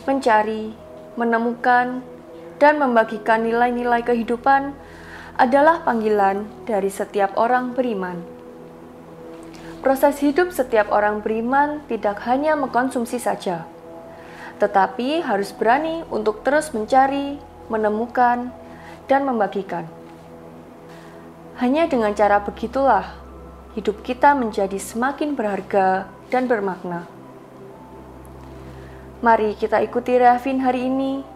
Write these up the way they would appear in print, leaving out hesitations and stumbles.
mencari, menemukan, dan membagikan nilai-nilai kehidupan adalah panggilan dari setiap orang beriman. Proses hidup setiap orang beriman tidak hanya mengkonsumsi saja, tetapi harus berani untuk terus mencari, menemukan, dan membagikan. Hanya dengan cara begitulah, hidup kita menjadi semakin berharga dan bermakna. Mari kita ikuti Rehavin hari ini.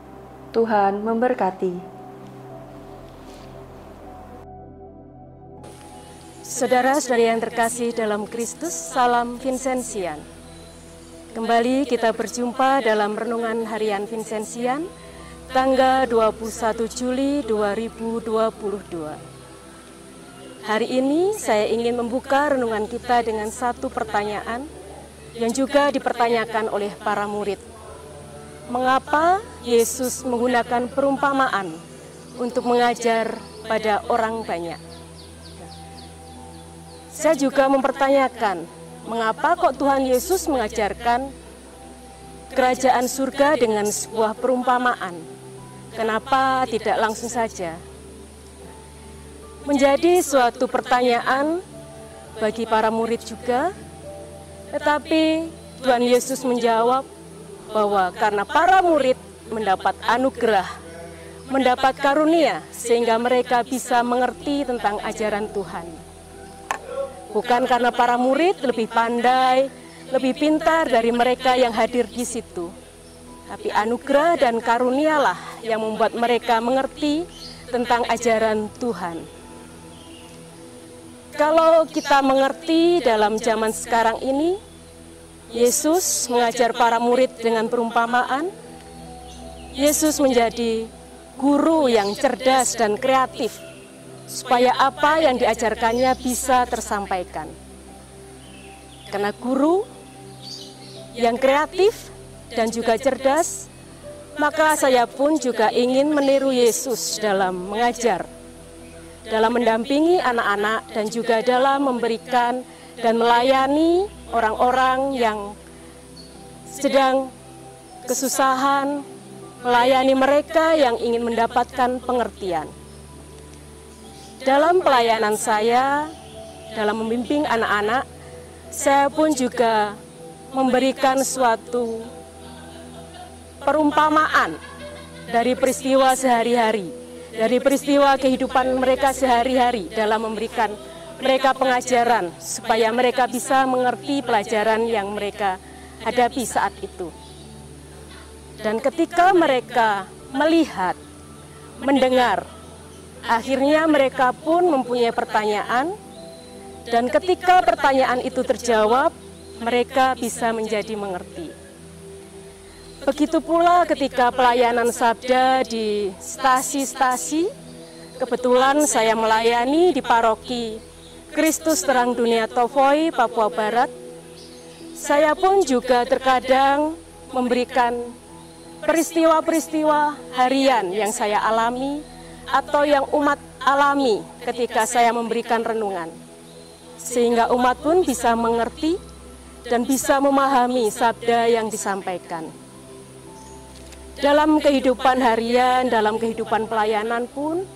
Tuhan memberkati. Saudara-saudari yang terkasih dalam Kristus, salam Vincenzian. Kembali kita berjumpa dalam Renungan Harian Vincenzian, tanggal 21 Juli 2022. Hari ini saya ingin membuka renungan kita dengan satu pertanyaan yang juga dipertanyakan oleh para murid. Mengapa Yesus menggunakan perumpamaan untuk mengajar pada orang banyak? Saya juga mempertanyakan, mengapa kok Tuhan Yesus mengajarkan kerajaan surga dengan sebuah perumpamaan? Kenapa tidak langsung saja? Menjadi suatu pertanyaan bagi para murid juga, tetapi Tuhan Yesus menjawab bahwa karena para murid mendapat anugerah, mendapat karunia, sehingga mereka bisa mengerti tentang ajaran Tuhan. Bukan karena para murid lebih pandai, lebih pintar dari mereka yang hadir di situ, tapi anugerah dan karunialah yang membuat mereka mengerti tentang ajaran Tuhan. Kalau kita mengerti dalam zaman sekarang ini, Yesus mengajar para murid dengan perumpamaan. Yesus menjadi guru yang cerdas dan kreatif, supaya apa yang diajarkannya bisa tersampaikan. Karena guru yang kreatif dan juga cerdas, maka saya pun juga ingin meniru Yesus dalam mengajar, dalam mendampingi anak-anak, dan juga dalam memberikan dan melayani orang-orang yang sedang kesusahan, melayani mereka yang ingin mendapatkan pengertian. Dalam pelayanan saya, dalam membimbing anak-anak, saya pun juga memberikan suatu perumpamaan dari peristiwa sehari-hari, dari peristiwa kehidupan mereka sehari-hari dalam memberikan mereka pengajaran, supaya mereka bisa mengerti pelajaran yang mereka hadapi saat itu. Dan ketika mereka melihat, mendengar, akhirnya mereka pun mempunyai pertanyaan, dan ketika pertanyaan itu terjawab, mereka bisa menjadi mengerti. Begitu pula ketika pelayanan sabda di stasi-stasi, kebetulan saya melayani di paroki Kristus Terang Dunia Tovoi, Papua Barat. Saya pun juga terkadang memberikan peristiwa-peristiwa harian yang saya alami atau yang umat alami ketika saya memberikan renungan, sehingga umat pun bisa mengerti dan bisa memahami sabda yang disampaikan. Dalam kehidupan harian, dalam kehidupan pelayanan pun,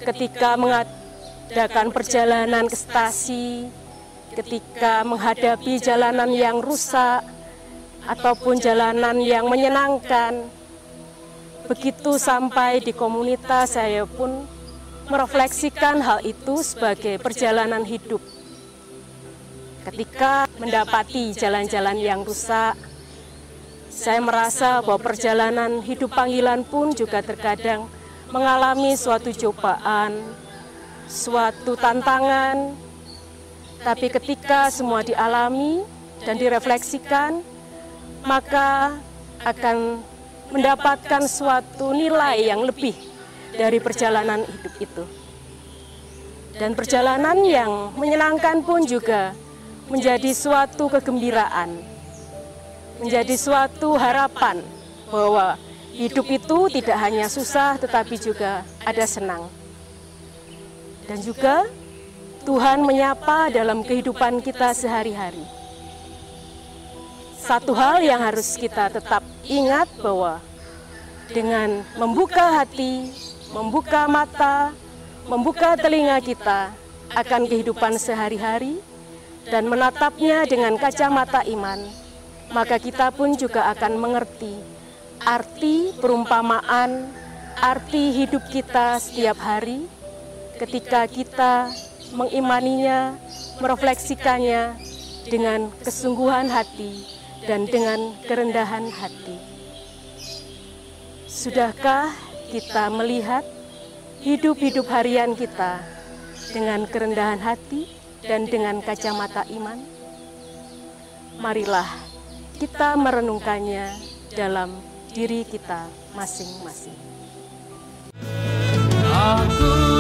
ketika mengadakan perjalanan ke stasi, ketika menghadapi jalanan yang rusak, ataupun jalanan yang menyenangkan, begitu sampai di komunitas, saya pun merefleksikan hal itu sebagai perjalanan hidup. Ketika mendapati jalan-jalan yang rusak, saya merasa bahwa perjalanan hidup panggilan pun juga terkadang mengalami suatu cobaan, suatu tantangan. Tapi ketika semua dialami dan direfleksikan, maka akan mendapatkan suatu nilai yang lebih dari perjalanan hidup itu. Dan perjalanan yang menyenangkan pun juga menjadi suatu kegembiraan, menjadi suatu harapan bahwa hidup itu tidak hanya susah tetapi juga ada senang. Dan juga Tuhan menyapa dalam kehidupan kita sehari-hari. satu hal yang harus kita tetap ingat bahwa dengan membuka hati, membuka mata, membuka telinga kita akan kehidupan sehari-hari dan menatapnya dengan kacamata iman, maka kita pun juga akan mengerti arti perumpamaan, arti hidup kita setiap hari ketika kita mengimaninya, merefleksikannya dengan kesungguhan hati dan dengan kerendahan hati. Sudahkah kita melihat hidup-hidup harian kita dengan kerendahan hati dan dengan kacamata iman? Marilah kita merenungkannya dalam diri kita masing-masing. Aku